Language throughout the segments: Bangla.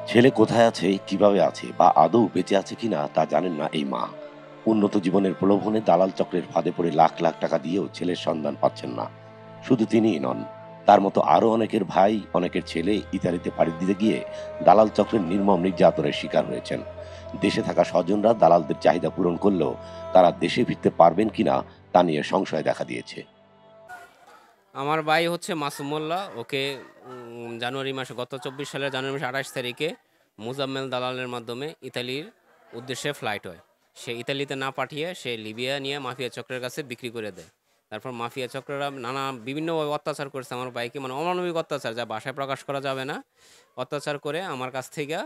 ছেলে কোথায় আছে, কিভাবে আছে বা আদৌ বেঁচে আছে কিনা তা জানেন না এই মা। উন্নত জীবনের প্রলোভনে দালাল চক্রের ফাঁদে পড়ে লাখ লাখ টাকা দিয়েও ছেলের সন্ধান পাচ্ছেন না। শুধু তিনিই নন, তার মতো আরো অনেকের ভাই, অনেকের ছেলে ইতালিতে পাড়ি দিতে গিয়ে দালাল চক্রের নির্মম নির্যাতনের শিকার হয়েছেন। দেশে থাকা স্বজনরা দালালদের চাহিদা পূরণ করলেও তারা দেশে ফিরতে পারবেন কিনা তা নিয়ে সংশয় দেখা দিয়েছে। আমার ভাই হচ্ছে মাসুম মোল্লা। ওকে জানুয়ারি মাসে, গত 24 সালের জানুয়ারি মাসে 28 তারিখে মুজাম্মেল দালালের মাধ্যমে ইতালির উদ্দেশ্যে ফ্লাইট হয়। সে ইতালিতে না পাঠিয়ে সে লিবিয়া নিয়ে মাফিয়া চক্রের কাছে বিক্রি করে দেয়। তারপর মাফিয়া চক্ররা বিভিন্নভাবে অত্যাচার করছে আমার ভাইকে, মানে অমানবিক অত্যাচার যা ভাষায় প্রকাশ করা যাবে না। অত্যাচার করে আমার কাছ থেকে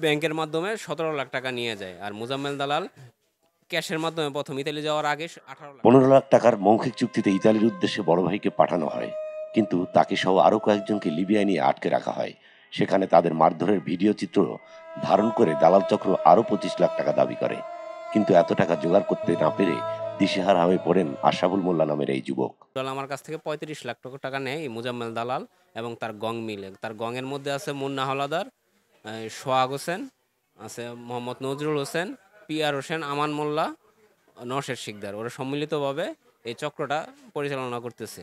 ব্যাংকের মাধ্যমে 17 লাখ টাকা নিয়ে যায়। আর মুজাম্মেল দালাল ক্যাশের মাধ্যমে প্রথম ইতালি যাওয়ার আগে 18 লাখ 15 লাখ টাকার মৌখিক চুক্তিতে ইতালির উদ্দেশ্যে বড় ভাইকে পাঠানো হয়, কিন্তু তাকে সহ আরো কয়েকজনকে লিবিয়ায় নিয়ে আটকে রাখা হয়। সেখানে তাদের মারধরের ভিডিও চিত্র ধারণ করে দালাল চক্র আরো 25 লাখ টাকা দাবি করে। কিন্তু এত টাকা জোগাড় করতে না পেরে দিশেহারা হয়ে পড়েন আশরাফুল মোল্লা নামের এই যুবক। আমার কাছ থেকে 35 লাখ টাকা নেয় এই মুজাম্মেল দালাল এবং তার গং মিলে। তার গংয়ের মধ্যে আছে মুন্না হলাদার, সোহাগ হোসেন, আছে মোহাম্মদ নজরুল হোসেন, পিয়ার হোসেন, আমান মোল্লা, নওশের শিকদার। ওরা সম্মিলিতভাবে এই চক্রটা পরিচালনা করতেছে।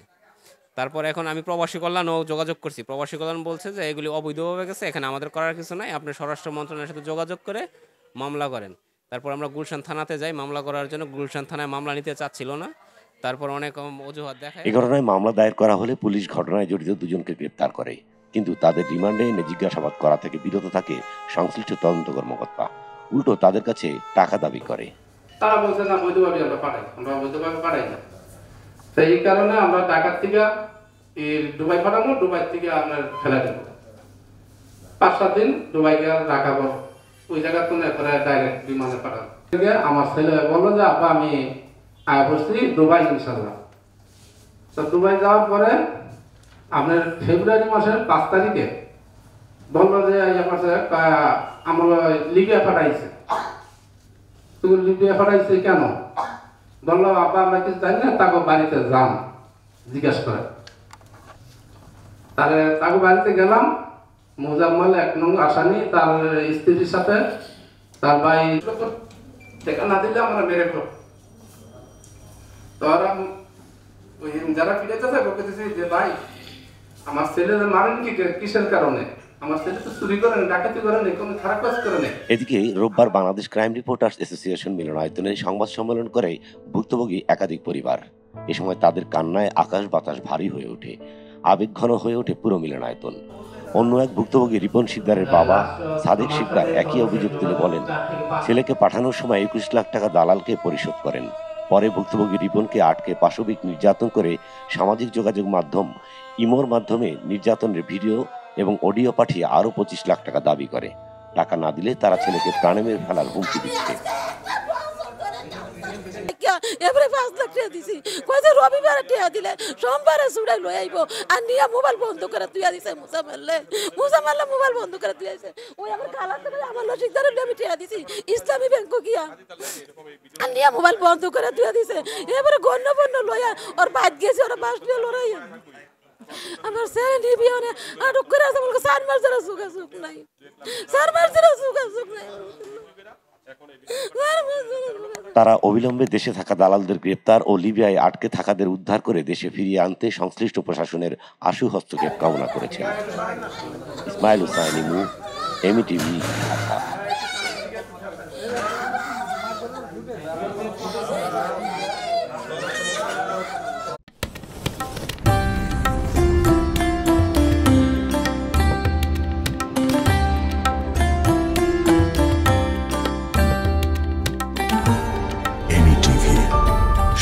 তারপর এখন আমি প্রবাসী কল্যাণ ও যোগাযোগ করছি। প্রবাসী কল্যাণ বলছে যে এগুলি অবৈধভাবে গেছে, এখানে আমাদের করার কিছু নাই, আপনি স্বরাষ্ট্র মন্ত্রণালয়ের সাথে যোগাযোগ করে মামলা করেন। তারপর আমরা গুলশান থানাতে যাই মামলা করার জন্য। গুলশান থানায় মামলা নিতে চাচ্ছিল না। তারপর অনেক অজুহাত দেখায়। এই ঘটনায় মামলা দায়ের করা হলে পুলিশ ঘটনায় জড়িত দুজনকে গ্রেপ্তার করে, কিন্তু তাদের রিমান্ডে এনে জিজ্ঞাসাবাদ করা থেকে বিরত থাকে সংশ্লিষ্ট তদন্ত কর্মকর্তা। উল্টো তাদের কাছে টাকা দাবি করে। তারা বলছে না, বৈধভাবে আমরা পাঠাই, আমরা বৈধভাবে পাঠাই না। সেই কারণে আমরা ঢাকার থেকে দুবাই পাঠাবো, দুবাই থেকে আমরা ফেলে দেবো। 5-7 দিন দুবাই গিয়ে রাখাবো, ওই জায়গা তো ডাইরেক্ট বিমানে পাঠাবো। আমার ছেলে বললো যে আব্বা আমি আয়া বসছি দুবাই ইনশাল্লাহ। তো দুবাই যাওয়ার পরে আপনার ফেব্রুয়ারি মাসের 5 তারিখে বললো যে আমরা লিবিয়া পাঠাইছে। তুমি লিবিয়া পাঠাইছে কেন? বললো আব্বা আমরা কিছু জানি না, তাকে বাড়িতে যান জিজ্ঞেস করে। তাহলে তাকে বাড়িতে গেলাম। মুজাম্মেল 1 নং আসামি, তার স্ত্রীর সাথে তার ভাই টাকা না দিলে আমরা মেরে ফেলব। তো ওই যারা ফিরেছে বলতেছি যে ভাই আমার ছেলে মারেন কি কিসের কারণে? আমার ছেলে তো চুরি করেন, ডাকাতি করেন, কোনো খারাপ কাজ করেন। এদিকে রোববার বাংলাদেশ ক্রাইম রিপোর্টার্স অ্যাসোসিয়েশন মিলনায়তনে সংবাদ সম্মেলন করে ভুক্তভোগী একাধিক পরিবার। এ সময় তাদের কান্নায় আকাশ বাতাস ভারী হয়ে ওঠে, আবেগঘন হয়ে ওঠে পুরো মিলনায়তন। অন্য এক ভুক্তভোগী রিপন শিকদারের বাবা সাদেক শিকদার একই অভিযোগ তুলে বলেন, ছেলেকে পাঠানোর সময় 21 লাখ টাকা দালালকে পরিশোধ করেন। পরে ভুক্তভোগী রিপনকে আটকে পাশবিক নির্যাতন করে সামাজিক যোগাযোগ মাধ্যম ইমোর মাধ্যমে নির্যাতনের ভিডিও এবং অডিও পাঠিয়ে আরো 25 লাখ টাকা দাবি করে। টাকা না দিলে তারা ছেলেকে প্রাণে মেরে ফেলার হুমকি দিচ্ছে। এবারে 5 লাখ টাকা দিছি, কইছে রবিবারে টাকা দিলে সোমবারে ছুড়াই লই আইবো। আর নিয়া মোবাইল বন্ধ করে তুইয়া দিছে মুজাম্মেলে মোবাইল বন্ধ করে তুই আইছে। ওই আমার খালাতে আমার লজিকদারে আমি টাকা দিছি ইসলামী ব্যাংক গিয়া, আর নিয়া মোবাইল বন্ধ করে তুইয়া দিছে। এবারে গণ্য লইয়া ওর বাইত গেছে, ওরা বাস নিয়ে লড়াই। আমার ছেলে লিবিয়ানে আটক করে আছে, বলকে 4 মাস ধরে যোগাযোগ নাই, 4 মাস ধরে যোগাযোগ নাই। তারা অবিলম্বে দেশে থাকা দালালদের গ্রেপ্তার ও লিবিয়ায় আটকে থাকাদের উদ্ধার করে দেশে ফিরিয়ে আনতে সংশ্লিষ্ট প্রশাসনের আশু হস্তক্ষেপ কামনা করেছেন। ইসমাইল হুসাইন ইমু, এমইটিভি, ঢাকা।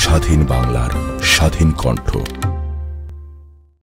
স্বাধীন বাংলার স্বাধীন কণ্ঠ।